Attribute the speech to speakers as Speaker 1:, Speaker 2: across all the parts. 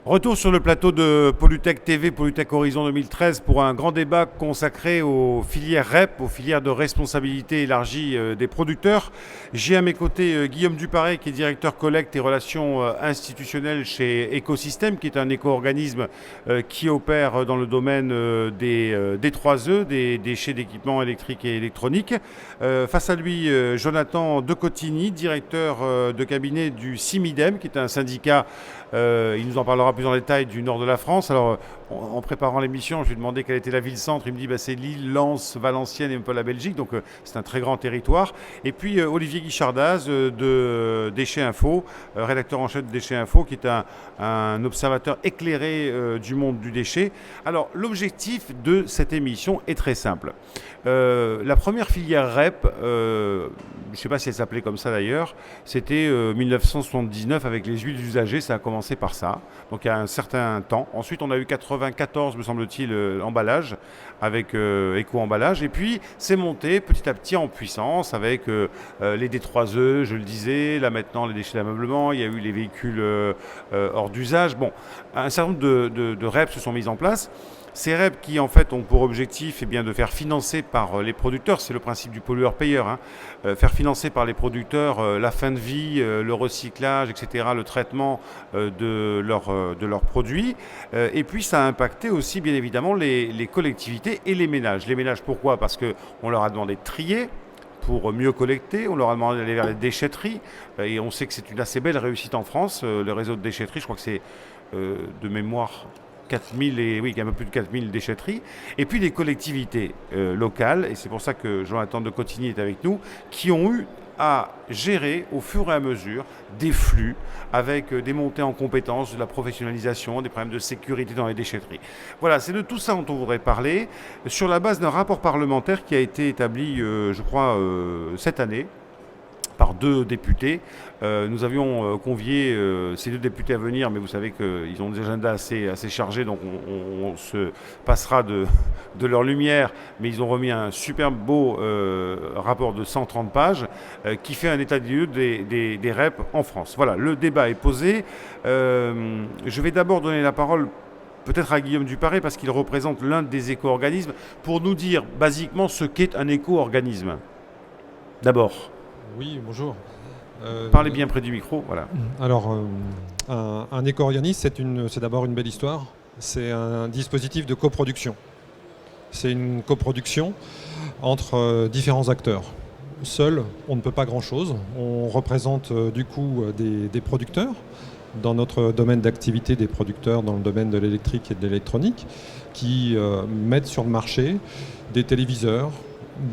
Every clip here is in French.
Speaker 1: Retour sur le plateau de Pollutech TV, Pollutech Horizon 2013 pour un grand débat consacré aux filières REP, aux filières de responsabilité élargie des producteurs. J'ai à mes côtés Guillaume Duparé qui est directeur collecte et relations institutionnelles chez Écosystème, qui est un éco-organisme qui opère dans le domaine des 3E, des déchets d'équipements électriques et électroniques. Face à lui, Jonathan De Cotigny, directeur de cabinet du CIMIDEM, qui est un syndicat, il nous en parlera plus en détail, du nord de la France. Alors, en préparant l'émission, je lui ai demandé quelle était la ville-centre. Il me dit c'est Lille, Lens, Valenciennes et un peu la Belgique. Donc, c'est un très grand territoire. Et puis, Olivier Guichardaz de Déchets Info, rédacteur en chef de Déchets Info, qui est un observateur éclairé du monde du déchet. Alors, l'objectif de cette émission est très simple. La première filière REP, je ne sais pas si elle s'appelait comme ça d'ailleurs, c'était 1979 avec les huiles usagées, ça a commencé par ça, donc il y a un certain temps. Ensuite on a eu 94 me semble-t-il emballage avec éco-emballage, et puis c'est monté petit à petit en puissance avec les D3E, je le disais, là maintenant les déchets d'ameublement, il y a eu les véhicules hors d'usage. Bon, un certain nombre de REP se sont mis en place. Ces REP qui en fait ont pour objectif de faire financer par les producteurs, c'est le principe du pollueur-payeur, faire financer par les producteurs la fin de vie, le recyclage, etc., le traitement de leurs produits. Et puis ça a impacté aussi bien évidemment les collectivités et les ménages. Les ménages pourquoi ? Parce qu'on leur a demandé de trier pour mieux collecter, on leur a demandé d'aller vers les déchetteries, et on sait que c'est une assez belle réussite en France, le réseau de déchetteries, je crois que c'est de mémoire 4000 il y a un peu plus de 4000 déchetteries, et puis les collectivités locales, et c'est pour ça que Jonathan De Cotigny est avec nous, qui ont eu à gérer au fur et à mesure des flux avec des montées en compétences, de la professionnalisation, des problèmes de sécurité dans les déchetteries. Voilà, c'est de tout ça dont on voudrait parler, sur la base d'un rapport parlementaire qui a été établi, je crois, cette année, par deux députés. Nous avions convié ces deux députés à venir, mais vous savez qu'ils ont des agendas assez chargés, donc on se passera de leur lumière, mais ils ont remis un super beau rapport de 130 pages qui fait un état des lieux des REP en France. Voilà, le débat est posé. Je vais d'abord donner la parole peut-être à Guillaume Duparé, parce qu'il représente l'un des éco-organismes, pour nous dire basiquement ce qu'est un éco-organisme. D'abord.
Speaker 2: Oui, bonjour.
Speaker 1: Parlez bien près du micro, voilà.
Speaker 2: Alors, un éco-organisme, c'est d'abord une belle histoire. C'est un dispositif de coproduction. C'est une coproduction entre différents acteurs. Seul, on ne peut pas grand-chose. On représente du coup des producteurs, dans notre domaine d'activité, des producteurs dans le domaine de l'électrique et de l'électronique, qui mettent sur le marché des téléviseurs,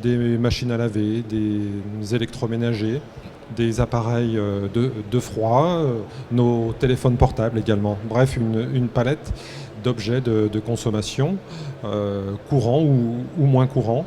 Speaker 2: des machines à laver, des électroménagers, des appareils de froid, nos téléphones portables également. Bref, une palette d'objets de consommation courants ou moins courants.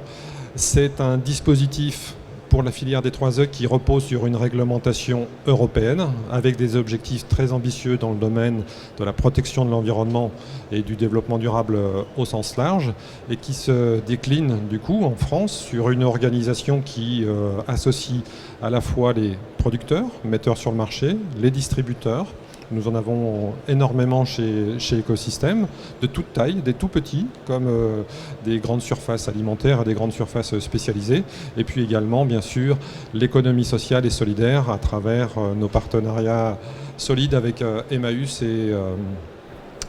Speaker 2: C'est un dispositif pour la filière des 3E qui repose sur une réglementation européenne avec des objectifs très ambitieux dans le domaine de la protection de l'environnement et du développement durable au sens large, et qui se décline du coup en France sur une organisation qui associe à la fois les producteurs, metteurs sur le marché, les distributeurs. Nous en avons énormément chez Écosystème, de toute taille, des tout petits, comme des grandes surfaces alimentaires et des grandes surfaces spécialisées. Et puis également, bien sûr, l'économie sociale et solidaire à travers nos partenariats solides avec Emmaüs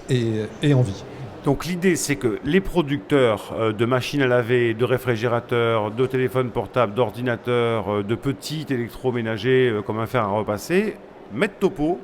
Speaker 2: et Envie.
Speaker 1: Donc l'idée, c'est que les producteurs de machines à laver, de réfrigérateurs, de téléphones portables, d'ordinateurs, de petits électroménagers comme un fer à repasser, mettent au pot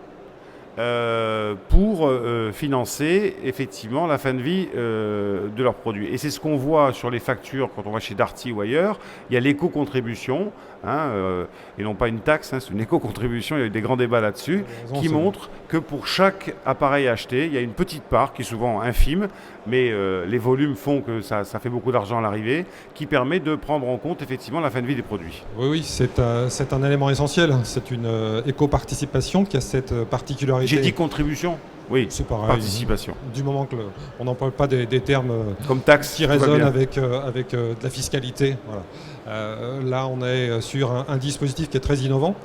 Speaker 1: pour financer effectivement la fin de vie de leurs produits. Et c'est ce qu'on voit sur les factures quand on va chez Darty ou ailleurs. Il y a l'éco-contribution, et non pas une taxe, c'est une éco-contribution, il y a eu des grands débats là-dessus, qui montrent que pour chaque appareil acheté, il y a une petite part qui est souvent infime, mais les volumes font que ça fait beaucoup d'argent à l'arrivée, qui permet de prendre en compte effectivement la fin de vie des produits.
Speaker 2: Oui, c'est un élément essentiel. C'est une éco-participation qui a cette particularité.
Speaker 1: J'ai dit contribution ? Oui,
Speaker 2: c'est pareil.
Speaker 1: Participation.
Speaker 2: Du moment qu'on n'emploie pas des termes
Speaker 1: comme taxe
Speaker 2: qui résonnent avec de la fiscalité. Voilà. Là, on est sur un dispositif qui est très innovant.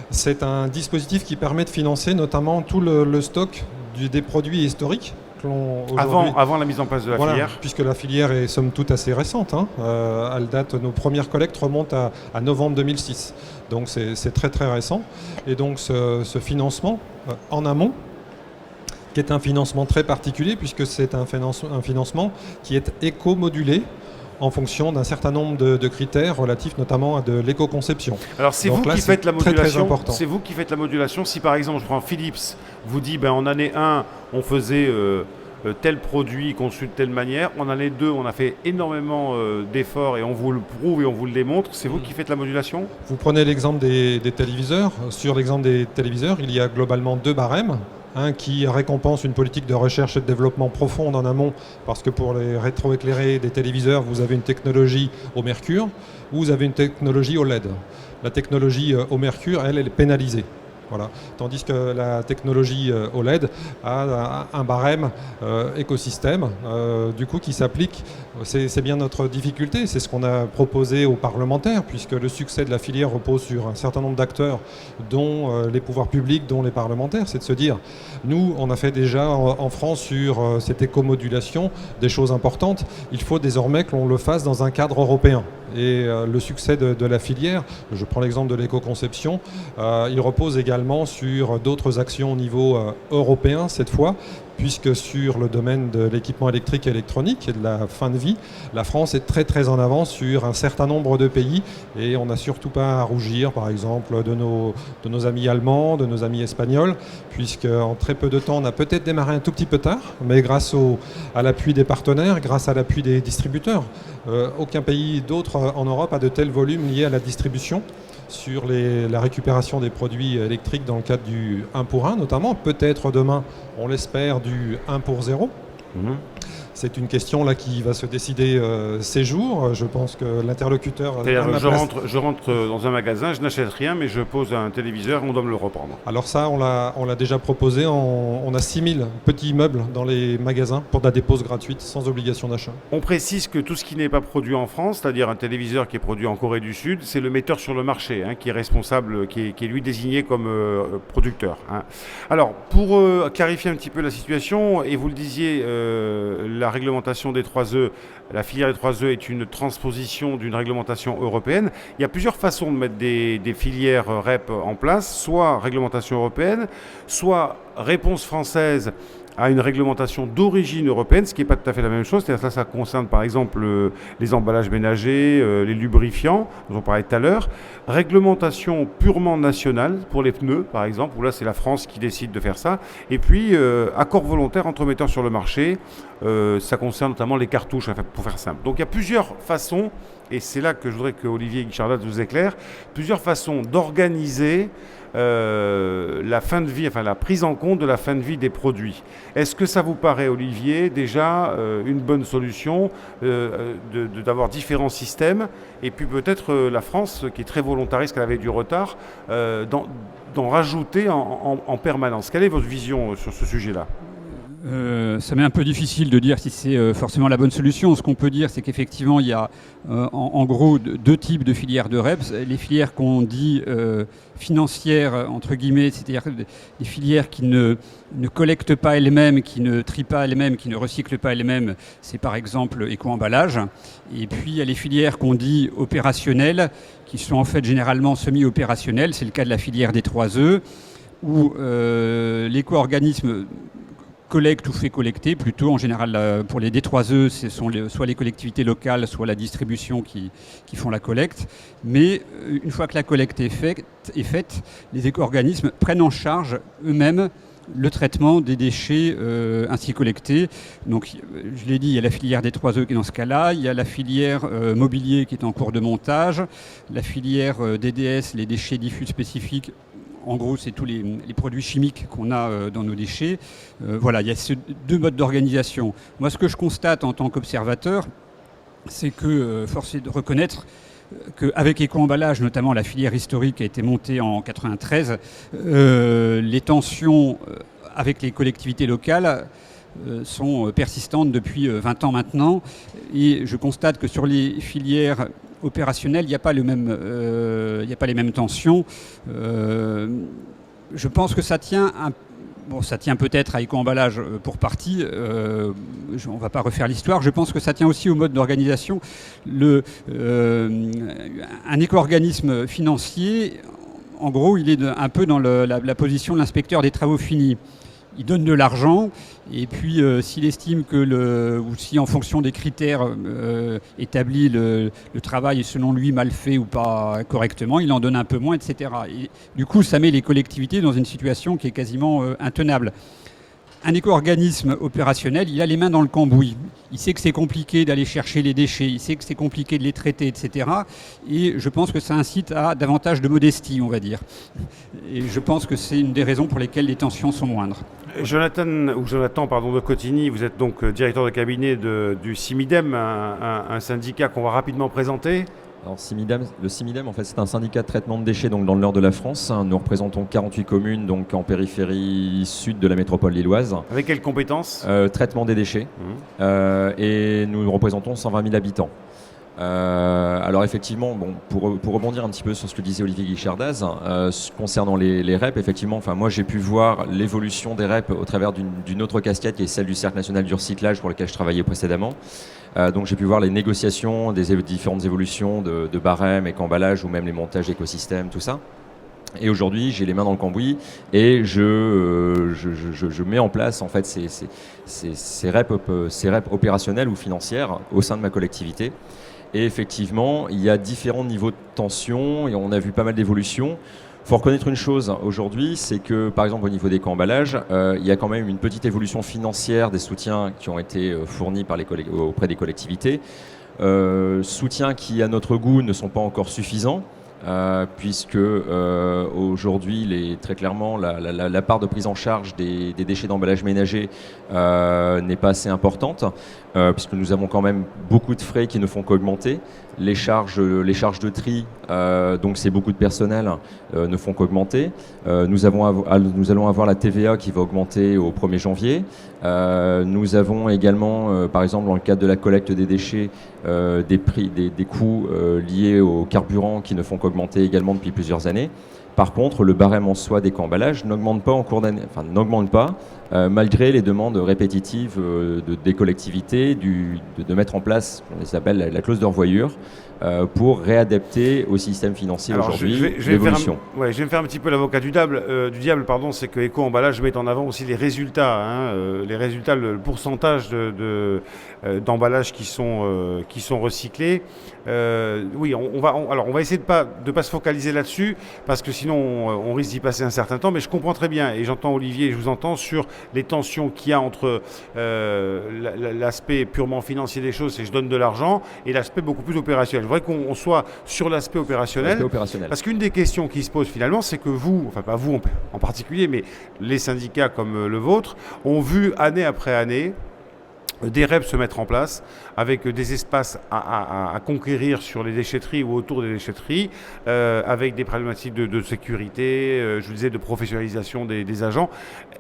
Speaker 2: C'est un dispositif qui permet de financer notamment tout le stock des produits historiques.
Speaker 1: Avant la mise en place de la filière.
Speaker 2: Puisque la filière est somme toute assez récente. Elle date, nos premières collectes remontent à novembre 2006. Donc c'est très très récent. Et donc ce financement en amont, qui est un financement très particulier, puisque c'est un financement qui est éco-modulé en fonction d'un certain nombre de critères relatifs notamment à de l'éco-conception.
Speaker 1: Alors c'est vous qui faites la modulation.
Speaker 2: Très
Speaker 1: c'est vous qui faites la modulation. Si par exemple je prends Philips, vous dit en année 1 on faisait tel produit conçu de telle manière, en année 2 on a fait énormément d'efforts et on vous le prouve et on vous le démontre, c'est vous qui faites la modulation?
Speaker 2: Vous prenez l'exemple des téléviseurs. Sur l'exemple des téléviseurs, il y a globalement 2 barèmes. Un qui récompense une politique de recherche et de développement profonde en amont, parce que pour les rétroéclairés des téléviseurs, vous avez une technologie au mercure ou vous avez une technologie au LED. La technologie au mercure, elle est pénalisée. Voilà. Tandis que la technologie OLED a un barème écosystème du coup qui s'applique. C'est bien notre difficulté, c'est ce qu'on a proposé aux parlementaires, puisque le succès de la filière repose sur un certain nombre d'acteurs, dont les pouvoirs publics, dont les parlementaires. C'est de se dire, nous, on a fait déjà en France sur cette écomodulation des choses importantes. Il faut désormais que l'on le fasse dans un cadre européen. Et le succès de la filière, je prends l'exemple de l'éco-conception, il repose également sur d'autres actions au niveau européen cette fois, puisque sur le domaine de l'équipement électrique et électronique et de la fin de vie, la France est très très en avance sur un certain nombre de pays et on n'a surtout pas à rougir par exemple de nos amis allemands, de nos amis espagnols, puisque en très peu de temps on a peut-être démarré un tout petit peu tard, mais grâce à l'appui des partenaires, grâce à l'appui des distributeurs. Aucun pays d'autre en Europe a de tels volumes liés à la distribution sur la récupération des produits électriques dans le cadre du 1 pour 1 notamment, peut-être demain, on l'espère, du 1 pour 0. C'est une question là qui va se décider ces jours. Je pense que l'interlocuteur...
Speaker 1: Je rentre dans un magasin, je n'achète rien, mais je pose un téléviseur, on doit me le reprendre.
Speaker 2: Alors ça, on l'a déjà proposé. On a 6000 petits meubles dans les magasins pour de la dépose gratuite, sans obligation d'achat.
Speaker 1: On précise que tout ce qui n'est pas produit en France, c'est-à-dire un téléviseur qui est produit en Corée du Sud, c'est le metteur sur le marché qui est responsable, qui est lui désigné comme producteur. Alors, pour clarifier un petit peu la situation, et vous le disiez, la réglementation des 3E, la filière des 3E est une transposition d'une réglementation européenne. Il y a plusieurs façons de mettre des filières REP en place, soit réglementation européenne, soit réponse française à une réglementation d'origine européenne, ce qui n'est pas tout à fait la même chose. C'est-à-dire ça concerne par exemple les emballages ménagers, les lubrifiants, dont on parlait tout à l'heure. Réglementation purement nationale pour les pneus, par exemple, où là c'est la France qui décide de faire ça. Et puis accord volontaire entre metteurs sur le marché, ça concerne notamment les cartouches, pour faire simple. Donc il y a plusieurs façons, et c'est là que je voudrais que Olivier Guichardat vous éclaire, plusieurs façons d'organiser la fin de vie, la prise en compte de la fin de vie des produits. Est-ce que ça vous paraît, Olivier, déjà une bonne solution d'avoir différents systèmes, et puis peut-être la France, qui est très volontariste, qu'elle avait du retard, d'en rajouter en permanence. Quelle est votre vision sur ce sujet-là ?
Speaker 3: Ça m'est un peu difficile de dire si c'est forcément la bonne solution. Ce qu'on peut dire, c'est qu'effectivement, il y a en gros 2 types de filières de REPS. Les filières qu'on dit financières, entre guillemets, c'est-à-dire des filières qui ne collectent pas elles-mêmes, qui ne trient pas elles-mêmes, qui ne recyclent pas elles-mêmes. C'est par exemple éco-emballage. Et puis, il y a les filières qu'on dit opérationnelles, qui sont en fait généralement semi-opérationnelles. C'est le cas de la filière des 3E, où l'éco-organisme collecte ou fait collecter, plutôt en général pour les D3E, ce sont soit les collectivités locales, soit la distribution qui font la collecte. Mais une fois que la collecte est faite, les éco-organismes prennent en charge eux-mêmes le traitement des déchets ainsi collectés. Donc, je l'ai dit, il y a la filière des 3E qui est dans ce cas-là, il y a la filière mobilier qui est en cours de montage, la filière DDS, les déchets diffus spécifiques. En gros, c'est tous les produits chimiques qu'on a dans nos déchets. Voilà, il y a ces 2 modes d'organisation. Moi, ce que je constate en tant qu'observateur, c'est que force est de reconnaître qu'avec éco-emballage, notamment la filière historique qui a été montée en 1993, les tensions avec les collectivités locales sont persistantes depuis 20 ans maintenant. Et je constate que sur les filières opérationnelles, il n'y a pas les mêmes tensions. Je pense que ça tient Bon, ça tient peut-être à éco-emballage pour partie. On ne va pas refaire l'histoire. Je pense que ça tient aussi au mode d'organisation. Un éco-organisme financier, en gros, il est un peu dans la position de l'inspecteur des travaux finis. Il donne de l'argent et puis s'il estime que ou si en fonction des critères établis le travail est selon lui mal fait ou pas correctement, il en donne un peu moins, etc. Et, du coup, ça met les collectivités dans une situation qui est quasiment intenable. Un éco-organisme opérationnel, il a les mains dans le cambouis. Il sait que c'est compliqué d'aller chercher les déchets, il sait que c'est compliqué de les traiter, etc. Et je pense que ça incite à davantage de modestie, on va dire. Et je pense que c'est une des raisons pour lesquelles les tensions sont moindres.
Speaker 1: Jonathan de Cotigny, vous êtes donc directeur de cabinet du CIMIDEM, un syndicat qu'on va rapidement présenter.
Speaker 4: Alors, le CIMIDEM, en fait, c'est un syndicat de traitement de déchets donc, dans le nord de la France. Nous représentons 48 communes donc, en périphérie sud de la métropole lilloise.
Speaker 1: Avec quelles compétences ?
Speaker 4: Traitement des déchets. Et nous représentons 120 000 habitants. Alors effectivement, bon, pour rebondir un petit peu sur ce que disait Olivier Guichardaz, concernant les REP, effectivement, moi j'ai pu voir l'évolution des REP au travers d'une autre casquette qui est celle du Cercle national du recyclage pour lequel je travaillais précédemment. Donc j'ai pu voir les négociations des différentes évolutions de barèmes, éco-emballage ou même les montages d'écosystèmes, tout ça. Et aujourd'hui, j'ai les mains dans le cambouis et je mets en place en fait ces REP opérationnelles ou financières au sein de ma collectivité. Et effectivement, il y a différents niveaux de tension et on a vu pas mal d'évolutions. Il faut reconnaître une chose aujourd'hui, c'est que par exemple au niveau des éco-emballages, il y a quand même une petite évolution financière des soutiens qui ont été fournis auprès des collectivités. Soutiens qui, à notre goût, ne sont pas encore suffisants. Puisque aujourd'hui, très clairement, la part de prise en charge des déchets d'emballage ménager n'est pas assez importante, puisque nous avons quand même beaucoup de frais qui ne font qu'augmenter. Les charges de tri, donc c'est beaucoup de personnel, ne font qu'augmenter. Nous allons avoir la TVA qui va augmenter au 1er janvier. Nous avons également, par exemple, dans le cadre de la collecte des déchets, des coûts liés au carburant qui ne font qu'augmenter également depuis plusieurs années. Par contre, le barème en soi d'éco-emballage n'augmente pas en cours d'année, malgré les demandes répétitives des collectivités de mettre en place ce qu'on appelle la clause de revoyure pour réadapter au système financier aujourd'hui l'évolution.
Speaker 1: Je vais me faire un petit peu l'avocat du diable, c'est que éco-emballage met en avant aussi les résultats, le pourcentage d'emballages qui sont recyclés. On va essayer de pas se focaliser là-dessus parce que sinon on risque d'y passer un certain temps, mais je comprends très bien et j'entends Olivier et je vous entends sur les tensions qu'il y a entre l'aspect purement financier des choses, c'est je donne de l'argent, et l'aspect beaucoup plus opérationnel. Je voudrais qu'on soit sur l'aspect opérationnel, parce qu'une des questions qui se pose finalement, c'est que vous, enfin pas vous en particulier, mais les syndicats comme le vôtre, ont vu année après année des REP se mettre en place avec des espaces à conquérir sur les déchetteries ou autour des déchetteries, avec des problématiques de sécurité, je vous disais de professionnalisation des agents.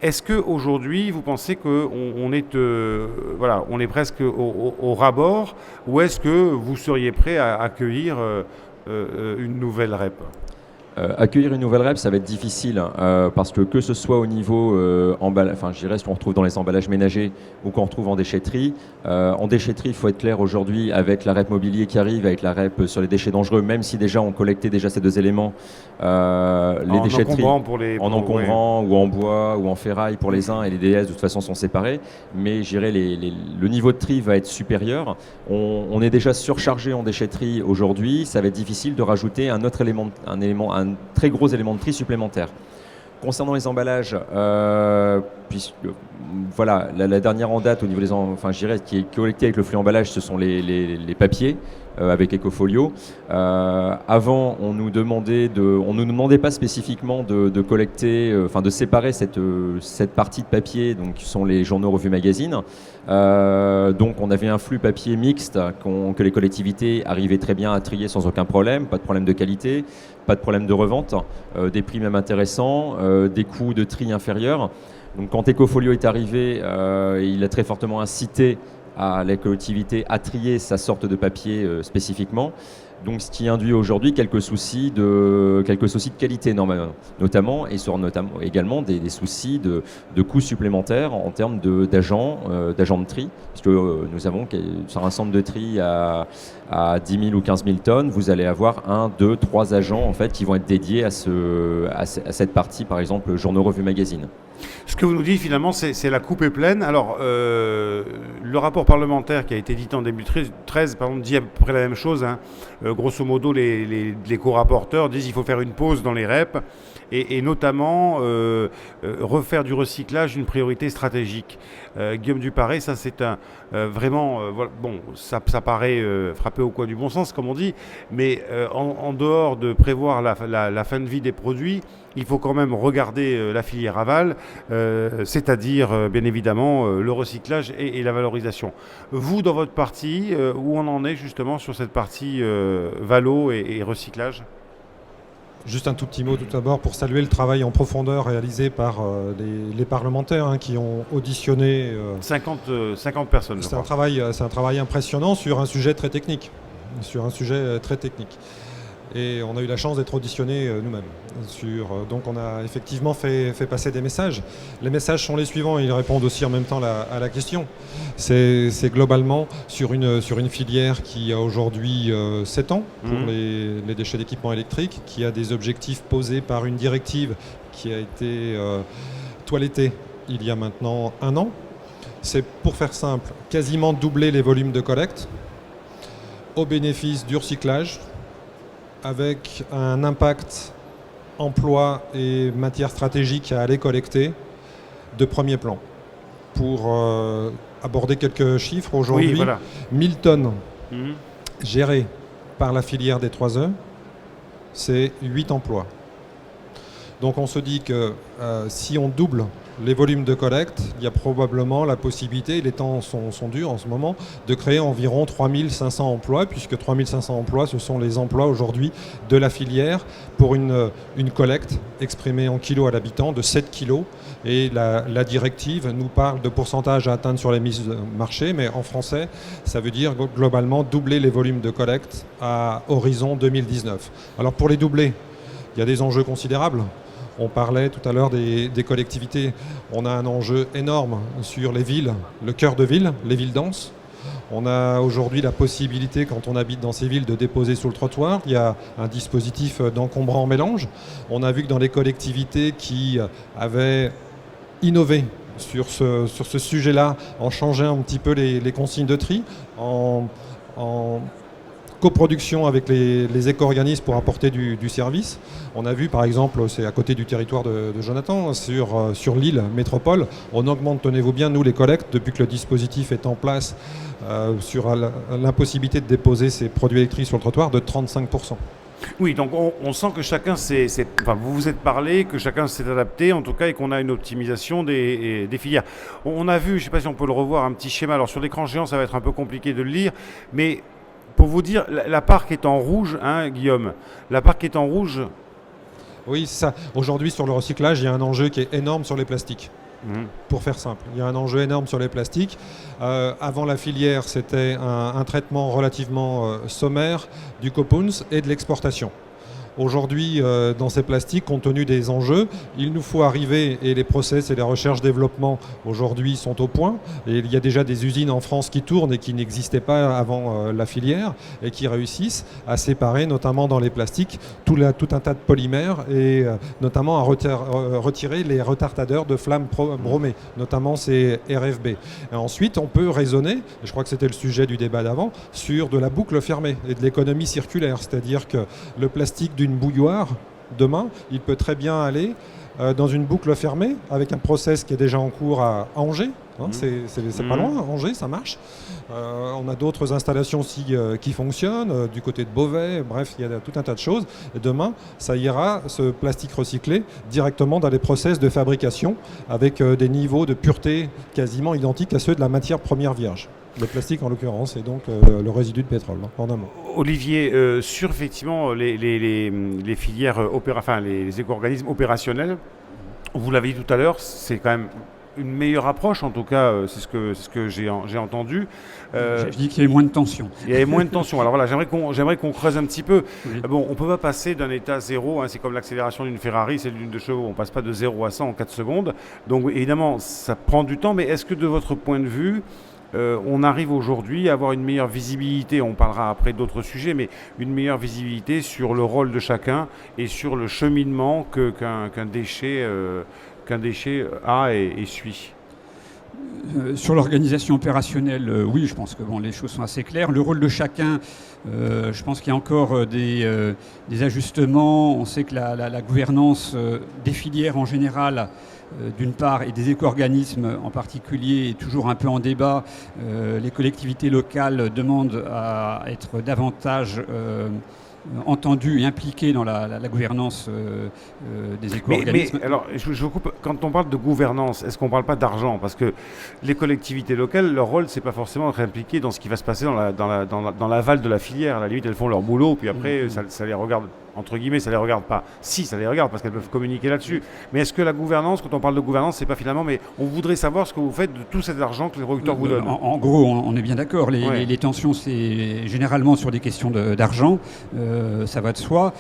Speaker 1: Est-ce qu'aujourd'hui, vous pensez qu'on est presque au ras-bord, ou est-ce que vous seriez prêt à accueillir une nouvelle REP ?
Speaker 4: Accueillir une nouvelle REP, ça va être difficile parce que ce soit au niveau ce qu'on retrouve dans les emballages ménagers ou qu'on retrouve en déchetterie. En déchetterie, il faut être clair aujourd'hui, avec la REP mobilier qui arrive, avec la REP sur les déchets dangereux, même si déjà on collectait déjà ces deux éléments, les déchetteries en encombrant ou en bois ou en ferraille pour les uns, et les DS de toute façon sont séparés, mais je dirais le niveau de tri va être supérieur. On est déjà surchargé en déchetterie aujourd'hui, ça va être difficile de rajouter un autre élément, un très gros élément de tri supplémentaire. Concernant les emballages, puisque la dernière en date au niveau qui est collecté avec le flux emballage, ce sont les papiers avec Ecofolio. Avant, on nous demandait pas spécifiquement de collecter, de séparer cette partie de papier, donc qui sont les journaux, revues, magazines. Donc on avait un flux papier mixte que les collectivités arrivaient très bien à trier sans aucun problème, pas de problème de qualité, pas de problème de revente, des prix même intéressants, des coûts de tri inférieurs. Donc quand Ecofolio est arrivé, il a très fortement incité à la collectivité à trier sa sorte de papier spécifiquement. Donc, ce qui induit aujourd'hui quelques soucis de qualité notamment également des soucis de coûts supplémentaires en termes d'agents de tri, puisque nous avons sur un centre de tri à 10 000 ou 15 000 tonnes, vous allez avoir 1, 2, 3 agents en fait qui vont être dédiés à cette partie, par exemple journaux, revues, magazines.
Speaker 1: Ce que vous nous dites finalement, c'est la coupe est pleine. Alors, le rapport parlementaire qui a été édité en début 2013, par exemple, dit à peu près la même chose. Hein. Grosso modo, les co-rapporteurs disent qu'il faut faire une pause dans les REP et notamment refaire du recyclage une priorité stratégique. Guillaume Duparé, ça c'est vraiment, voilà, bon, ça paraît frapper au coin du bon sens, comme on dit, mais en dehors de prévoir la fin de vie des produits, il faut quand même regarder la filière aval, c'est-à-dire bien évidemment le recyclage et la valorisation. Vous, dans votre partie, où on en est justement sur cette partie valo et recyclage ?
Speaker 2: Juste un tout petit mot tout d'abord pour saluer le travail en profondeur réalisé par les parlementaires qui ont auditionné
Speaker 1: 50 personnes, je crois.
Speaker 2: C'est un travail impressionnant sur un sujet très technique. Et on a eu la chance d'être auditionnés nous-mêmes. Donc on a effectivement fait passer des messages. Les messages sont les suivants, ils répondent aussi en même temps à la question. C'est globalement sur une filière qui a aujourd'hui 7 ans pour les déchets d'équipement électrique, qui a des objectifs posés par une directive qui a été toilettée il y a maintenant 1 an. C'est, pour faire simple, quasiment doubler les volumes de collecte au bénéfice du recyclage, avec un impact emploi et matières stratégiques à aller collecter de premier plan. Pour aborder quelques chiffres, aujourd'hui, 1000 tonnes gérées par la filière des 3E, c'est 8 emplois. Donc on se dit que si on double les volumes de collecte, il y a probablement la possibilité, les temps sont durs en ce moment, de créer environ 3500 emplois, puisque 3500 emplois, ce sont les emplois aujourd'hui de la filière pour une collecte exprimée en kilos à l'habitant de 7 kilos. Et la directive nous parle de pourcentage à atteindre sur les mises de marché, mais en français, ça veut dire globalement doubler les volumes de collecte à horizon 2019. Alors pour les doubler, il y a des enjeux considérables. On parlait tout à l'heure des collectivités. On a un enjeu énorme sur les villes, le cœur de ville, les villes denses. On a aujourd'hui la possibilité, quand on habite dans ces villes, de déposer sous le trottoir. Il y a un dispositif d'encombrant mélange. On a vu que dans les collectivités qui avaient innové sur ce sujet-là, en changeant un petit peu les consignes de tri, en coproduction avec les éco-organismes pour apporter du service. On a vu par exemple, c'est à côté du territoire de Jonathan, sur l'île métropole, on augmente, tenez-vous bien, nous les collectes, depuis que le dispositif est en place, sur l'impossibilité de déposer ces produits électriques sur le trottoir, de 35%.
Speaker 1: Oui, donc on sent que chacun vous vous êtes parlé, que chacun s'est adapté, en tout cas, et qu'on a une optimisation des filières. On a vu, je ne sais pas si on peut le revoir, un petit schéma. Alors sur l'écran géant, ça va être un peu compliqué de le lire, mais pour vous dire, la part qui est en rouge, Guillaume, la part qui est en rouge...
Speaker 2: Oui, c'est ça. Aujourd'hui, sur le recyclage, il y a un enjeu qui est énorme sur les plastiques. Pour faire simple, il y a un enjeu énorme sur les plastiques. Avant la filière, c'était un traitement relativement sommaire du copoons et de l'exportation. Aujourd'hui, dans ces plastiques, compte tenu des enjeux, il nous faut arriver, et les process et les recherches-développement aujourd'hui sont au point, et il y a déjà des usines en France qui tournent et qui n'existaient pas avant la filière, et qui réussissent à séparer, notamment dans les plastiques, tout un tas de polymères, et notamment à retirer les retardataires de flammes bromées, notamment ces RFB. Et ensuite, on peut raisonner, et je crois que c'était le sujet du débat d'avant, sur de la boucle fermée et de l'économie circulaire, c'est-à-dire que le plastique d'une bouilloire, demain, il peut très bien aller dans une boucle fermée avec un process qui est déjà en cours à Angers. C'est pas loin, Angers, ça marche. On a d'autres installations aussi qui fonctionnent, du côté de Beauvais, bref, il y a tout un tas de choses. Et demain, ça ira, ce plastique recyclé, directement dans les process de fabrication avec des niveaux de pureté quasiment identiques à ceux de la matière première vierge. Le plastique, en l'occurrence, et donc le résidu de pétrole, en amont.
Speaker 1: Olivier, sur effectivement les filières, les éco-organismes opérationnels, vous l'avez dit tout à l'heure, c'est quand même une meilleure approche, en tout cas, c'est ce que j'ai entendu.
Speaker 3: Je dis qu'il y avait moins de tension.
Speaker 1: Il y avait moins de tension. Alors voilà, j'aimerais qu'on creuse un petit peu.
Speaker 3: Oui.
Speaker 1: Bon, on ne peut pas passer d'un état zéro, c'est comme l'accélération d'une Ferrari, c'est d'une 2 chevaux, on ne passe pas de 0 à 100 en 4 secondes. Donc évidemment, ça prend du temps, mais est-ce que de votre point de vue, on arrive aujourd'hui à avoir une meilleure visibilité, on parlera après d'autres sujets, mais une meilleure visibilité sur le rôle de chacun et sur le cheminement qu'un déchet a et suit?
Speaker 3: Sur l'organisation opérationnelle, oui, je pense que les choses sont assez claires. Le rôle de chacun, je pense qu'il y a encore des ajustements. On sait que la gouvernance des filières en général, d'une part, et des éco-organismes en particulier, est toujours un peu en débat. Les collectivités locales demandent à être davantage entendu et impliqué dans la gouvernance des éco-organismes.
Speaker 1: Mais alors, je vous coupe, quand on parle de gouvernance, est-ce qu'on ne parle pas d'argent? Parce que les collectivités locales, leur rôle, c'est pas forcément d'être impliqué dans ce qui va se passer dans l'aval de la filière. À la limite, elles font leur boulot, puis après, ça les regarde, entre guillemets, ça les regarde pas. Si, ça les regarde, parce qu'elles peuvent communiquer là-dessus. Mais est-ce que la gouvernance, quand on parle de gouvernance, c'est pas finalement, mais on voudrait savoir ce que vous faites de tout cet argent que les producteurs vous donnent?
Speaker 3: En gros, on est bien d'accord. Les tensions, c'est généralement sur des questions d'argent. Ça va de soi.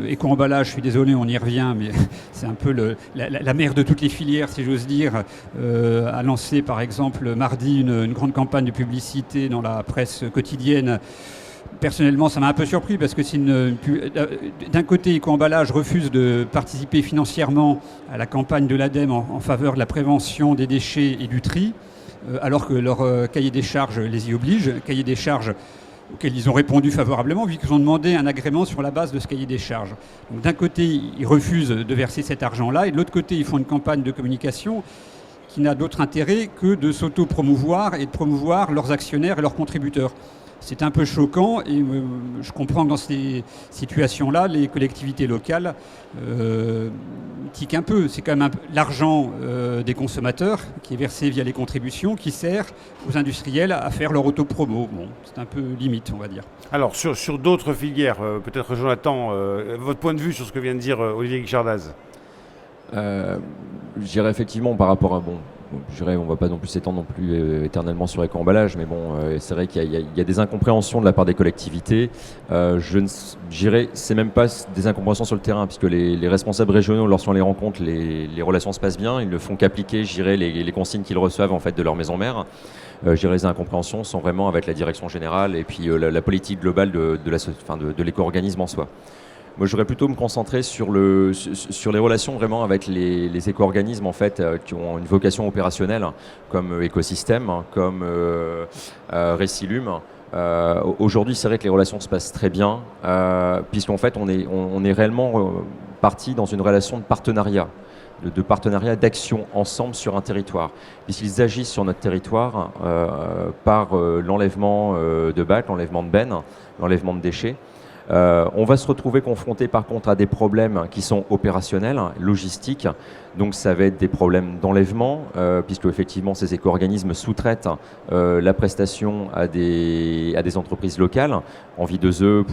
Speaker 3: Éco-emballage, je suis désolé, on y revient, mais c'est un peu la mère de toutes les filières, si j'ose dire, a lancé par exemple mardi une grande campagne de publicité dans la presse quotidienne. Personnellement, ça m'a un peu surpris parce que d'un côté, Éco-emballage refuse de participer financièrement à la campagne de l'ADEME en faveur de la prévention des déchets et du tri, alors que leur cahier des charges les y oblige, cahier des charges auxquels ils ont répondu favorablement, vu qu'ils ont demandé un agrément sur la base de ce cahier des charges. Donc, d'un côté, ils refusent de verser cet argent-là, et de l'autre côté, ils font une campagne de communication qui n'a d'autre intérêt que de s'auto-promouvoir et de promouvoir leurs actionnaires et leurs contributeurs. C'est un peu choquant et je comprends que dans ces situations-là, les collectivités locales tiquent un peu. C'est quand même l'argent des consommateurs qui est versé via les contributions qui sert aux industriels à faire leur autopromo. Bon, c'est un peu limite, on va dire.
Speaker 1: Alors, sur d'autres filières, peut-être Jonathan, votre point de vue sur ce que vient de dire Olivier Guichardaz?
Speaker 4: Je dirais effectivement par rapport à on ne va pas non plus s'étendre non plus éternellement sur Éco-emballage, mais c'est vrai qu'il y a des incompréhensions de la part des collectivités. Je dirais, c'est même pas des incompréhensions sur le terrain, puisque les responsables régionaux, lorsqu'on les rencontre, les relations se passent bien. Ils ne font qu'appliquer, je dirais, les consignes qu'ils reçoivent en fait de leur maison mère. Je dirais les incompréhensions sont vraiment avec la direction générale et puis la politique globale de l'éco-organisme en soi. Moi, j'aurais plutôt me concentrer sur les relations vraiment avec les éco-organismes en fait, qui ont une vocation opérationnelle, comme Écosystème, comme Recilum. Aujourd'hui, c'est vrai que les relations se passent très bien, puisqu'en fait, on est réellement parti dans une relation de partenariat. De partenariat, d'action ensemble sur un territoire, puisqu'ils agissent sur notre territoire par l'enlèvement de bacs, l'enlèvement de bennes, l'enlèvement de déchets. On va se retrouver confronté par contre à des problèmes qui sont opérationnels, logistiques, donc ça va être des problèmes d'enlèvement, puisque effectivement ces éco-organismes sous-traitent la prestation à des entreprises locales, Envie2E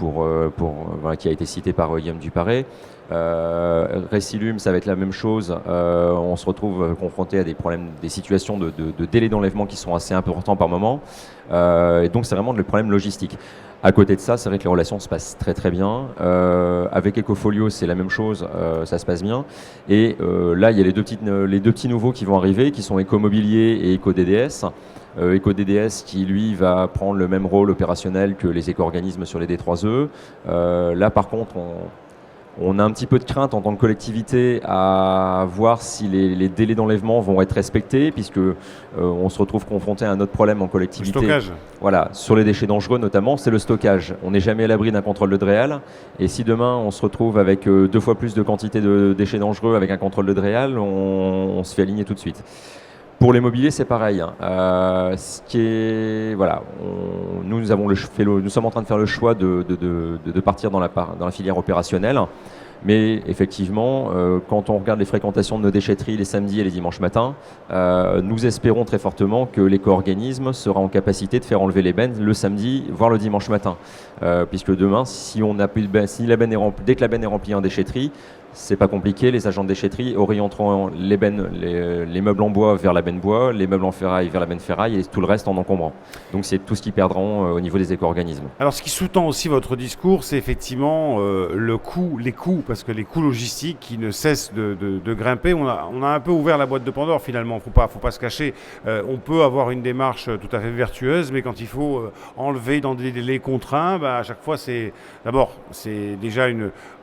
Speaker 4: qui a été cité par Guillaume Duparé. Recilum, ça va être la même chose. On se retrouve confronté à des problèmes, des situations de délai d'enlèvement qui sont assez importants par moment. Et donc c'est vraiment le problème logistique. À côté de ça, c'est vrai que les relations se passent très très bien. Avec Ecofolio, c'est la même chose, ça se passe bien. Et là, il y a les deux petits nouveaux qui vont arriver, qui sont Ecomobilier et EcoDDS. EcoDDS qui, lui, va prendre le même rôle opérationnel que les éco-organismes sur les D3E. Là, par contre, on a un petit peu de crainte en tant que collectivité à voir si les délais d'enlèvement vont être respectés, puisque on se retrouve confronté à un autre problème en collectivité.
Speaker 1: Le stockage.
Speaker 4: Voilà, sur les déchets dangereux notamment, c'est le stockage. On n'est jamais à l'abri d'un contrôle de DREAL, et si demain on se retrouve avec 2 fois plus de quantité de déchets dangereux avec un contrôle de DREAL, on se fait aligner tout de suite. Pour les mobiliers, c'est pareil. Ce qui est, voilà, nous sommes en train de faire le choix de partir dans la filière opérationnelle. Mais effectivement, quand on regarde les fréquentations de nos déchetteries les samedis et les dimanches matins, nous espérons très fortement que l'éco-organisme sera en capacité de faire enlever les bennes le samedi, voire le dimanche matin. Puisque demain, si la benne est remplie, dès que la benne est remplie en déchetterie, c'est pas compliqué, les agents de déchetterie orienteront les meubles en bois vers la benne bois, les meubles en ferraille vers la benne ferraille et tout le reste en encombrant. Donc c'est tout ce qu'ils perdront au niveau des éco-organismes.
Speaker 1: Alors ce qui sous-tend aussi votre discours, c'est effectivement les coûts, parce que les coûts logistiques qui ne cessent de grimper. On a un peu ouvert la boîte de Pandore finalement, faut pas se cacher. On peut avoir une démarche tout à fait vertueuse, mais quand il faut enlever dans des délais contraints, à chaque fois c'est déjà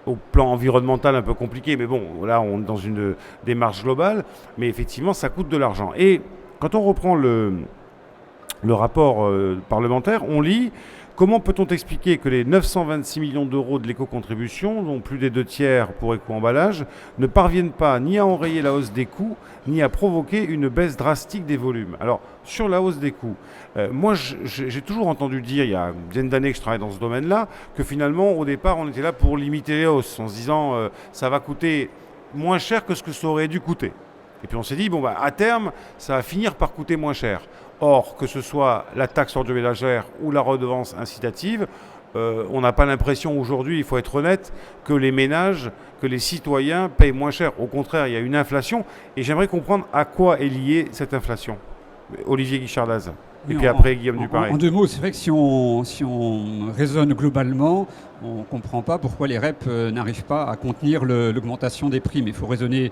Speaker 1: au plan environnemental un peu compliqué, mais bon, là on est dans une démarche globale, mais effectivement ça coûte de l'argent. Et quand on reprend le rapport parlementaire, on lit comment peut-on expliquer que les 926 millions d'euros de l'éco-contribution, dont plus des 2/3 pour éco-emballage, ne parviennent pas ni à enrayer la hausse des coûts, ni à provoquer une baisse drastique des volumes. Alors, sur la hausse des coûts, moi j'ai toujours entendu dire, il y a une dizaine d'années que je travaille dans ce domaine-là, que finalement au départ on était là pour limiter les hausses, en se disant ça va coûter moins cher que ce que ça aurait dû coûter. Et puis on s'est dit, à terme, ça va finir par coûter moins cher. Or, que ce soit la taxe ordures ménagères ou la redevance incitative, on n'a pas l'impression aujourd'hui, il faut être honnête, que les ménages, que les citoyens payent moins cher. Au contraire, il y a une inflation. Et j'aimerais comprendre à quoi est liée cette inflation. Olivier Guichard-Daz. Et puis après, Guillaume Duparé.
Speaker 3: En deux mots, c'est vrai que si on raisonne globalement, on ne comprend pas pourquoi les REP n'arrivent pas à contenir l'augmentation des prix. Mais il faut raisonner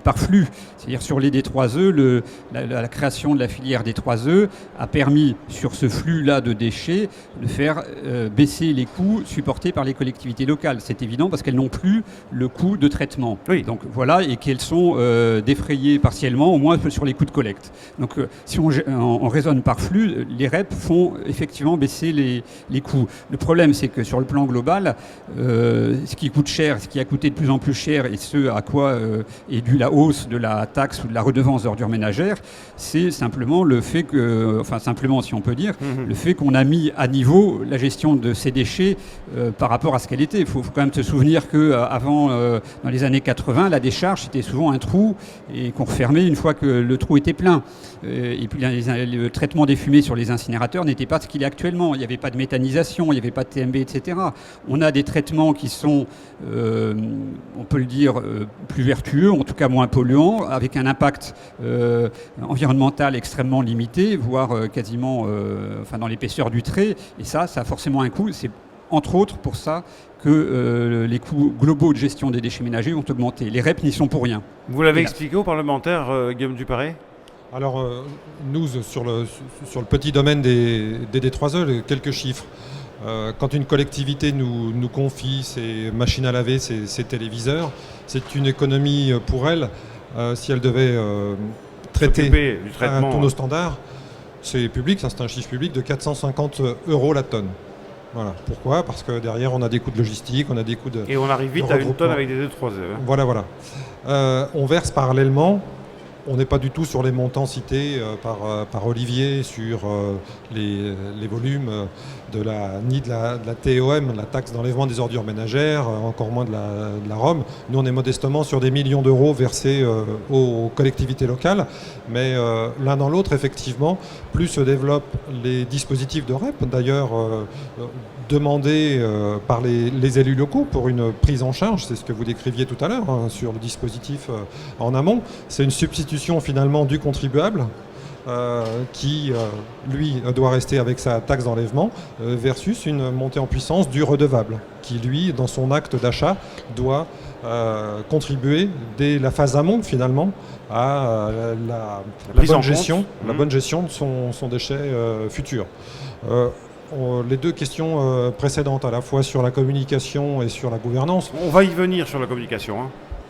Speaker 3: par flux. C'est-à-dire sur les D3E, la création de la filière D3E a permis, sur ce flux-là de déchets, de faire baisser les coûts supportés par les collectivités locales. C'est évident parce qu'elles n'ont plus le coût de traitement.
Speaker 1: Oui.
Speaker 3: Donc voilà, et qu'elles sont défrayées partiellement, au moins sur les coûts de collecte. Donc si on raisonne par flux, les REP font effectivement baisser les coûts. Le problème, c'est que sur le plan global, ce qui coûte cher, ce qui a coûté de plus en plus cher, et ce à quoi est due la hausse de la taxe ou de la redevance d'ordures ménagères, c'est simplement le fait que, enfin simplement si on peut dire, le fait qu'on a mis à niveau la gestion de ces déchets par rapport à ce qu'elle était. Il faut quand même se souvenir qu'avant, dans les années 80, la décharge, c'était souvent un trou et qu'on refermait une fois que le trou était plein. Et puis le traitement des fumées sur les incinérateurs n'était pas ce qu'il est actuellement. Il n'y avait pas de méthanisation, il n'y avait pas de TMB, etc. On a des traitements qui sont, on peut le dire, plus vertueux, en tout cas moins polluants, avec un impact environnemental extrêmement limité, voire quasiment dans l'épaisseur du trait. Et ça a forcément un coût. C'est entre autres pour ça que les coûts globaux de gestion des déchets ménagers ont augmenté. Les REP n'y sont pour rien.
Speaker 1: Vous l'avez expliqué aux parlementaires, Guillaume Duparé ?
Speaker 2: Alors, nous, sur le petit domaine des D3E, quelques chiffres. Quand une collectivité nous confie ses machines à laver, ses téléviseurs, c'est une économie pour elle, si elle devait traiter tous nos standards. C'est public, ça c'est un chiffre public, de 450 € la tonne. Voilà. Pourquoi ? Parce que derrière, on a des coûts de logistique, on a des coûts de...
Speaker 1: Et on arrive vite à une tonne avec des D3E.
Speaker 2: Voilà. On verse parallèlement. On n'est pas du tout sur les montants cités par Olivier sur les volumes ni de la TEOM, la taxe d'enlèvement des ordures ménagères, encore moins de la ROM. Nous, on est modestement sur des millions d'euros versés aux collectivités locales. Mais l'un dans l'autre, effectivement, plus se développent les dispositifs de REP, d'ailleurs demandés par les élus locaux pour une prise en charge, c'est ce que vous décriviez tout à l'heure sur le dispositif en amont. C'est une substitution finalement du contribuable qui, lui, doit rester avec sa taxe d'enlèvement versus une montée en puissance du redevable qui, lui, dans son acte d'achat, doit contribuer dès la phase amont finalement à la bonne gestion de son déchet futur. Les deux questions précédentes, à la fois sur la communication et sur la gouvernance.
Speaker 1: On va y venir sur la communication.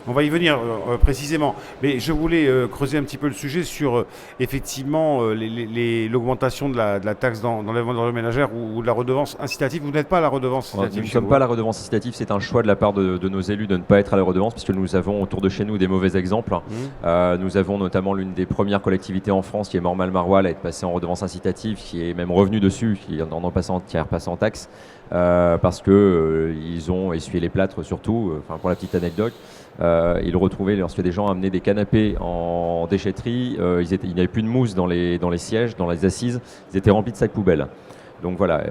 Speaker 1: On va y venir précisément. Mais je voulais creuser un petit peu le sujet sur effectivement l'augmentation de la taxe d'enlèvement d'ordures ménagères ou de la redevance incitative. Vous n'êtes pas à la redevance incitative.
Speaker 4: Nous ne sommes pas à la redevance incitative. C'est un choix de la part de nos élus de ne pas être à la redevance puisque nous avons autour de chez nous des mauvais exemples. Nous avons notamment l'une des premières collectivités en France qui est Mormal-Maroilles à être passée en redevance incitative, qui est même revenue dessus, qui est repassée en taxe parce qu'ils ont essuyé les plâtres surtout. Pour la petite anecdote. Ils retrouvaient, lorsque des gens amenaient des canapés en déchetterie, il n'y avait plus de mousse dans les sièges, dans les assises, ils étaient remplis de sacs poubelles. Donc voilà,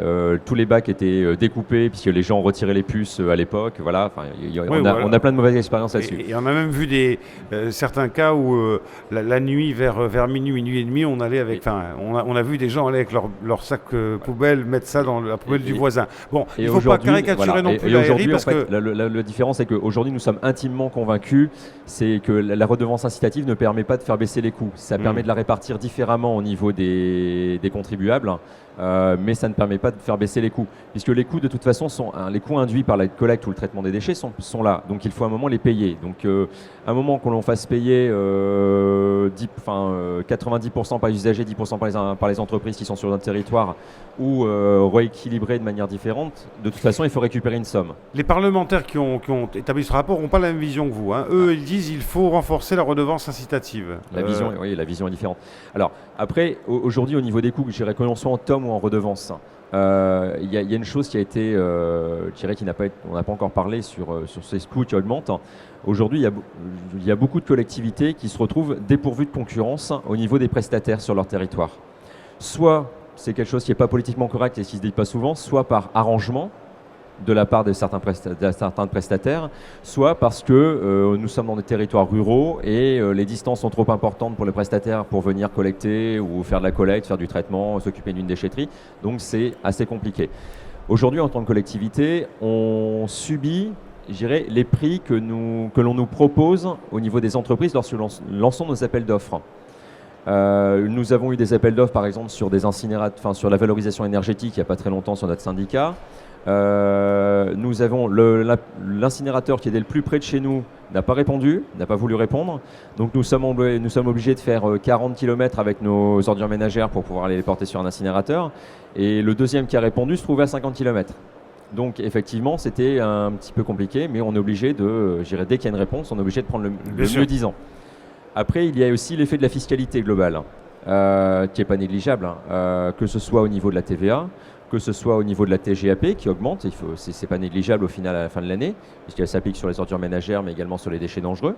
Speaker 4: tous les bacs étaient découpés puisque les gens retiraient les puces à l'époque. Voilà, on a plein de mauvaises expériences là-dessus.
Speaker 1: Et on a même vu certains cas où la nuit, vers minuit et demi, on allait on a vu des gens aller avec leur sac poubelle, mettre ça dans la poubelle du voisin. Bon, il ne faut pas caricaturer non plus la RI parce que...
Speaker 4: La différence, c'est qu'aujourd'hui, nous sommes intimement convaincus, c'est que la redevance incitative ne permet pas de faire baisser les coûts. Ça permet de la répartir différemment au niveau des contribuables. Mais ça ne permet pas de faire baisser les coûts, puisque les coûts de toute façon les coûts induits par la collecte ou le traitement des déchets sont là, donc il faut à un moment les payer. Donc à un moment qu'on l'on fasse payer 90% par les usagers, 10% par les entreprises qui sont sur notre territoire, ou rééquilibrer de manière différente, de toute façon il faut récupérer une somme.
Speaker 1: Les parlementaires qui ont établi ce rapport n'ont pas la même vision que vous, hein. Eux ils disent qu'il faut renforcer la redevance incitative.
Speaker 4: La vision est différente. Alors après, aujourd'hui au niveau des coûts, je dirais que l'on soit en tome ou en redevance, il y a une chose qui a été, je dirais on n'a pas encore parlé sur ces coûts qui augmentent. Aujourd'hui, il y a beaucoup de collectivités qui se retrouvent dépourvues de concurrence au niveau des prestataires sur leur territoire. Soit c'est quelque chose qui n'est pas politiquement correct et qui ne se dit pas souvent, soit par arrangement de la part de certains prestataires, soit parce que nous sommes dans des territoires ruraux et les distances sont trop importantes pour les prestataires pour venir collecter ou faire de la collecte, faire du traitement, s'occuper d'une déchetterie. Donc c'est assez compliqué. Aujourd'hui, en tant que collectivité, on subit, je dirais, les prix que l'on nous propose au niveau des entreprises lorsque nous lançons nos appels d'offres. Nous avons eu des appels d'offres, par exemple, sur des incinérateurs, sur la valorisation énergétique il n'y a pas très longtemps sur notre syndicat. Nous avons l'incinérateur qui était le plus près de chez nous n'a pas répondu, n'a pas voulu répondre. Donc nous sommes obligés de faire 40 km avec nos ordures ménagères pour pouvoir aller les porter sur un incinérateur. Et le deuxième qui a répondu se trouvait à 50 km. Donc effectivement, c'était un petit peu compliqué, mais on est obligé dès qu'il y a une réponse, on est obligé de prendre le mieux disant. Après, il y a aussi l'effet de la fiscalité globale, qui n'est pas négligeable, que ce soit au niveau de la TVA, que ce soit au niveau de la TGAP qui augmente, c'est pas négligeable au final à la fin de l'année, puisqu'elle s'applique sur les ordures ménagères, mais également sur les déchets dangereux.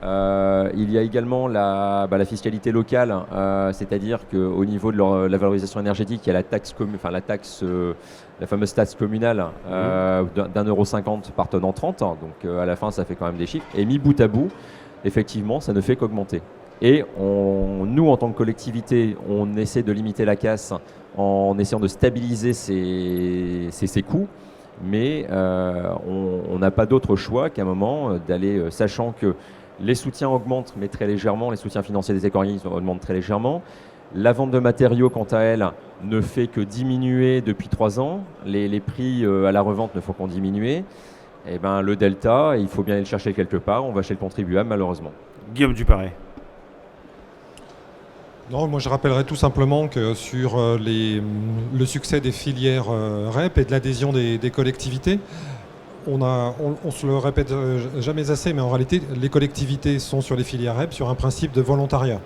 Speaker 4: Il y a également la fiscalité locale, c'est-à-dire qu'au niveau de la valorisation énergétique, il y a la fameuse taxe communale d'1,50 € par tonne entrante, donc à la fin ça fait quand même des chiffres, et mis bout à bout, effectivement ça ne fait qu'augmenter. Et nous, en tant que collectivité, on essaie de limiter la casse en essayant de stabiliser ces coûts, mais on n'a pas d'autre choix qu'à un moment d'aller, sachant que les soutiens augmentent, mais très légèrement, les soutiens financiers des éco-organismes augmentent très légèrement. La vente de matériaux, quant à elle, ne fait que diminuer depuis 3 ans. Les prix à la revente ne font qu'en diminuer. Et ben, le delta, il faut bien aller le chercher quelque part. On va chez le contribuable, malheureusement.
Speaker 1: Guillaume Duparé.
Speaker 2: Non, moi je rappellerai tout simplement que sur le succès des filières REP et de l'adhésion des collectivités, on se le répète jamais assez, mais en réalité les collectivités sont sur les filières REP sur un principe de volontariat.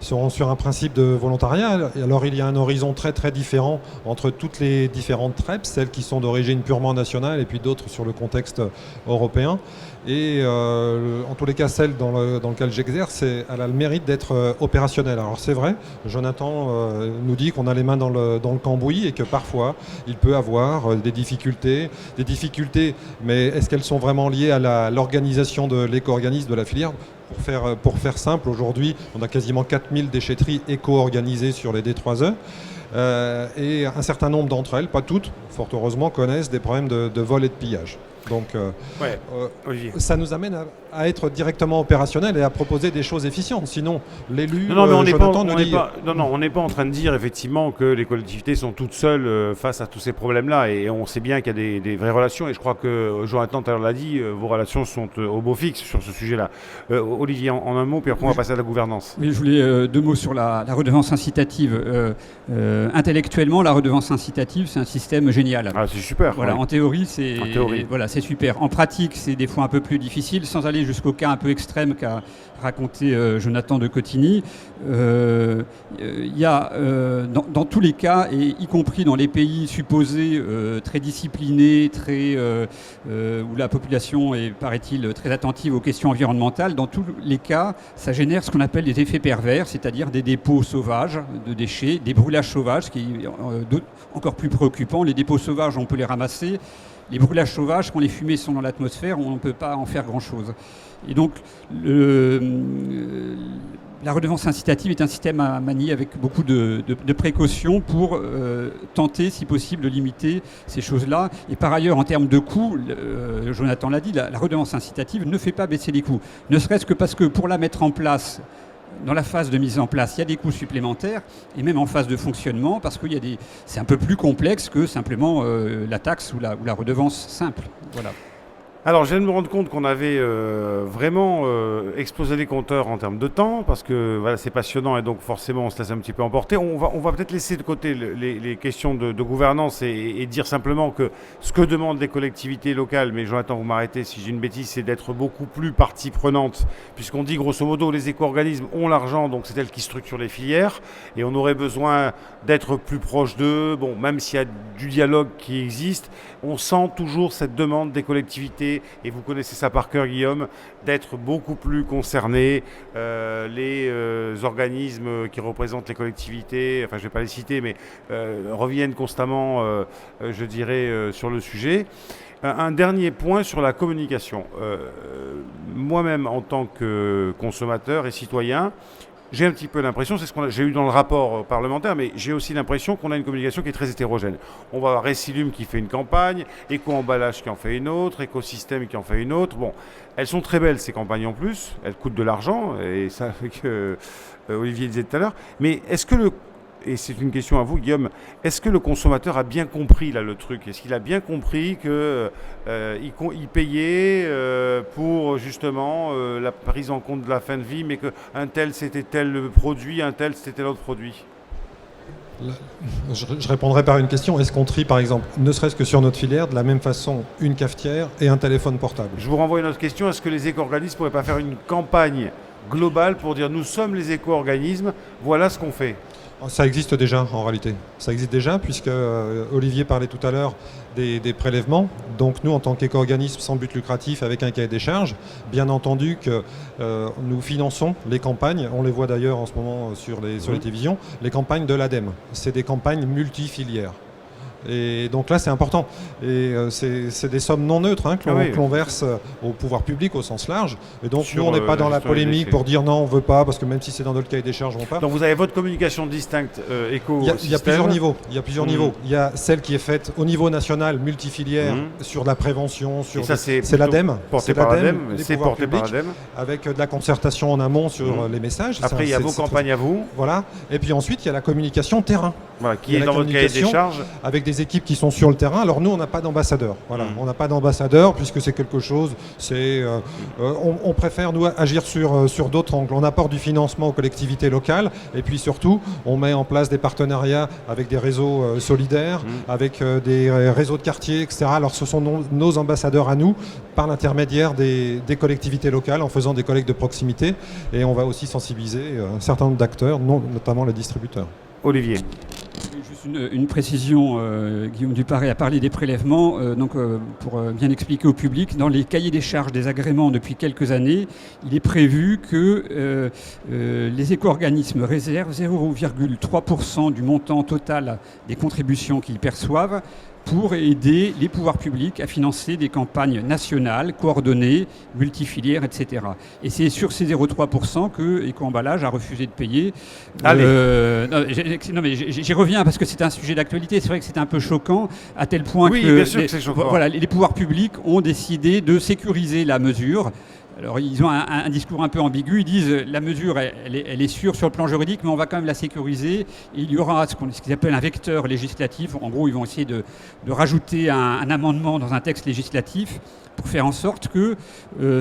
Speaker 2: Sur un principe de volontariat. Et alors il y a un horizon très très différent entre toutes les différentes REP, celles qui sont d'origine purement nationale et puis d'autres sur le contexte européen. Et en tous les cas, celle dans laquelle j'exerce, elle a le mérite d'être opérationnelle. Alors c'est vrai, Jonathan nous dit qu'on a les mains dans le cambouis et que parfois il peut avoir des difficultés, mais est-ce qu'elles sont vraiment liées à l'organisation de l'éco-organisme de la filière ? Pour faire simple, aujourd'hui, on a quasiment 4000 déchetteries éco-organisées sur les D3E. Et un certain nombre d'entre elles, pas toutes, fort heureusement, connaissent des problèmes de vol et de pillage. Donc ça nous amène à être directement opérationnel et à proposer des choses efficientes. Sinon, l'élu,
Speaker 1: on n'est pas en train de dire effectivement que les collectivités sont toutes seules face à tous ces problèmes-là. Et on sait bien qu'il y a des vraies relations. Et je crois que Jonathan tout à l'heure l'a dit, vos relations sont au beau fixe sur ce sujet-là. Olivier, en un mot, puis après on va passer à la gouvernance.
Speaker 3: Oui, je voulais 2 mots sur la redevance incitative. Intellectuellement, la redevance incitative, c'est un système génial.
Speaker 1: Ah, c'est super.
Speaker 3: Voilà,
Speaker 1: ouais.
Speaker 3: en théorie, c'est c'est super. En pratique, c'est des fois un peu plus difficile, sans aller jusqu'au cas un peu extrême qu'a raconté Jonathan de Cotigny. Il y a, dans tous les cas, et y compris dans les pays supposés très disciplinés, où la population est, paraît-il, très attentive aux questions environnementales, dans tous les cas, ça génère ce qu'on appelle des effets pervers, c'est-à-dire des dépôts sauvages de déchets, des brûlages sauvages, ce qui est encore plus préoccupant. Les dépôts sauvages, on peut les ramasser. Les brûlages sauvages, quand les fumées sont dans l'atmosphère, on ne peut pas en faire grand-chose. Et donc, la redevance incitative est un système à manier avec beaucoup de précautions pour tenter, si possible, de limiter ces choses-là. Et par ailleurs, en termes de coûts, Jonathan l'a dit, la redevance incitative ne fait pas baisser les coûts. Ne serait-ce que parce que pour la mettre en place, dans la phase de mise en place, il y a des coûts supplémentaires, et même en phase de fonctionnement, parce que c'est un peu plus complexe que simplement la taxe ou la redevance simple. Voilà.
Speaker 1: Alors, je viens de me rendre compte qu'on avait vraiment explosé les compteurs en termes de temps, parce que voilà, c'est passionnant et donc forcément on se laisse un petit peu emporter. On va peut-être laisser de côté les questions de gouvernance et dire simplement que ce que demandent les collectivités locales, mais Jonathan, vous m'arrêtez si j'ai une bêtise, c'est d'être beaucoup plus partie prenante, puisqu'on dit grosso modo les éco-organismes ont l'argent, donc c'est elles qui structurent les filières, et on aurait besoin d'être plus proche d'eux. Bon, même s'il y a du dialogue qui existe, on sent toujours cette demande des collectivités, et vous connaissez ça par cœur, Guillaume, d'être beaucoup plus concernés. Les organismes qui représentent les collectivités, enfin je ne vais pas les citer, mais reviennent constamment, je dirais, sur le sujet. Un dernier point sur la communication. Moi-même, en tant que consommateur et citoyen, j'ai un petit peu l'impression, c'est ce que j'ai eu dans le rapport parlementaire, mais j'ai aussi l'impression qu'on a une communication qui est très hétérogène. On va avoir Récilum qui fait une campagne, Éco-emballage qui en fait une autre, Écosystème qui en fait une autre. Bon, elles sont très belles ces campagnes en plus, elles coûtent de l'argent, et ça fait que Olivier disait tout à l'heure. Mais est-ce que et c'est une question à vous, Guillaume, est-ce que le consommateur a bien compris là le truc? Est-ce qu'il a bien compris qu'il payait pour justement la prise en compte de la fin de vie, mais qu'un tel c'était tel produit, un tel c'était tel autre produit?
Speaker 2: Je répondrai par une question. Est-ce qu'on trie, par exemple, ne serait-ce que sur notre filière, de la même façon, une cafetière et un téléphone portable?
Speaker 1: Je vous renvoie une autre question. Est-ce que les éco-organismes ne pourraient pas faire une campagne globale pour dire nous sommes les éco-organismes, voilà ce qu'on fait?
Speaker 2: Ça existe déjà en réalité. Ça existe déjà puisque Olivier parlait tout à l'heure des prélèvements. Donc nous, en tant qu'éco-organisme sans but lucratif avec un cahier des charges, bien entendu que nous finançons les campagnes. On les voit d'ailleurs en ce moment sur les télévisions, les campagnes de l'ADEME. C'est des campagnes multifilières. Et donc là, c'est important. Et c'est des sommes non neutres que l'on verse au pouvoir public au sens large. Et donc nous, on n'est pas dans la polémique pour dire non, on ne veut pas, parce que même si c'est dans notre cahier des charges, on ne veut pas.
Speaker 1: Donc vous avez votre communication distincte éco-système.
Speaker 2: Il y a plusieurs niveaux. Il y a plusieurs niveaux. Il y a celle qui est faite au niveau national, multifilière, sur la prévention. Sur c'est l'ADEME.
Speaker 1: C'est porté par l'ADEME.
Speaker 2: Avec de la concertation en amont sur les messages.
Speaker 1: Après, il y a vos campagnes à vous.
Speaker 2: Voilà. Et puis ensuite, il y a la communication terrain.
Speaker 1: Voilà, qui est dans votre cahier des charges.
Speaker 2: Avec des équipes qui sont sur le terrain. Alors nous, on n'a pas d'ambassadeur. Voilà, on n'a pas d'ambassadeur puisque c'est quelque chose. On préfère nous agir sur d'autres angles. On apporte du financement aux collectivités locales et puis surtout, on met en place des partenariats avec des réseaux solidaires, avec des réseaux de quartier, etc. Alors ce sont nos ambassadeurs à nous par l'intermédiaire des collectivités locales en faisant des collectes de proximité et on va aussi sensibiliser un certain nombre d'acteurs, notamment les distributeurs.
Speaker 1: Olivier.
Speaker 3: Juste une précision, Guillaume Duparé a parlé des prélèvements, pour bien expliquer au public, dans les cahiers des charges des agréments depuis quelques années, il est prévu que les éco-organismes réservent 0,3% du montant total des contributions qu'ils perçoivent pour aider les pouvoirs publics à financer des campagnes nationales, coordonnées, multifilières, etc. Et c'est sur ces 0,3% que Éco-emballage a refusé de payer. Non, mais j'y reviens parce que c'est un sujet d'actualité. C'est vrai que c'est un peu choquant, à tel point
Speaker 1: que, bien sûr que c'est choquant.
Speaker 3: Voilà, les pouvoirs publics ont décidé de sécuriser la mesure. Alors ils ont un discours un peu ambigu, ils disent la mesure elle est sûre sur le plan juridique, mais on va quand même la sécuriser. Et il y aura ce qu'ils appellent un vecteur législatif. En gros, ils vont essayer de rajouter un amendement dans un texte législatif pour faire en sorte que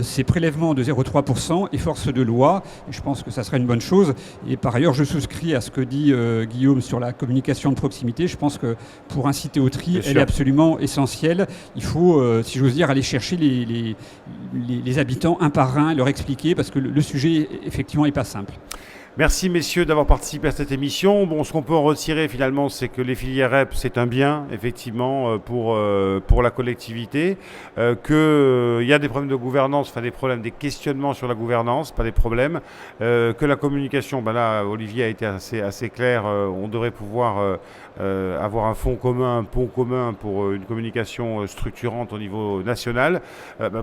Speaker 3: ces prélèvements de 0,3% aient force de loi. Et je pense que ça serait une bonne chose. Et par ailleurs, je souscris à ce que dit Guillaume sur la communication de proximité. Je pense que pour inciter au tri, elle est absolument essentielle. Il faut, si j'ose dire, aller chercher les habitants un par un, leur expliquer, parce que le sujet, effectivement, n'est pas simple.
Speaker 1: Merci messieurs d'avoir participé à cette émission. Bon, ce qu'on peut en retirer finalement, c'est que les filières REP, c'est un bien, effectivement, pour la collectivité, qu'il y a des problèmes de gouvernance, enfin des questionnements sur la gouvernance, pas des problèmes, que la communication, ben là, Olivier a été assez clair, on devrait pouvoir avoir un pont commun pour une communication structurante au niveau national.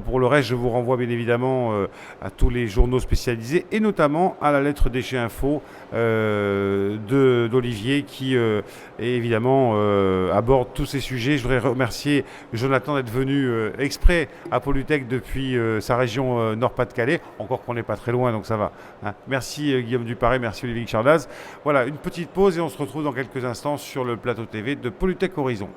Speaker 1: Pour le reste, je vous renvoie bien évidemment à tous les journaux spécialisés et notamment à la lettre déchet info d'Olivier qui évidemment aborde tous ces sujets. Je voudrais remercier Jonathan d'être venu exprès à Polytech depuis sa région Nord-Pas-de-Calais, encore qu'on n'est pas très loin, donc ça va. Hein. Merci Guillaume Duparé, merci Olivier Guichardaz. Voilà, une petite pause et on se retrouve dans quelques instants sur le plateau TV de Polytech Horizon.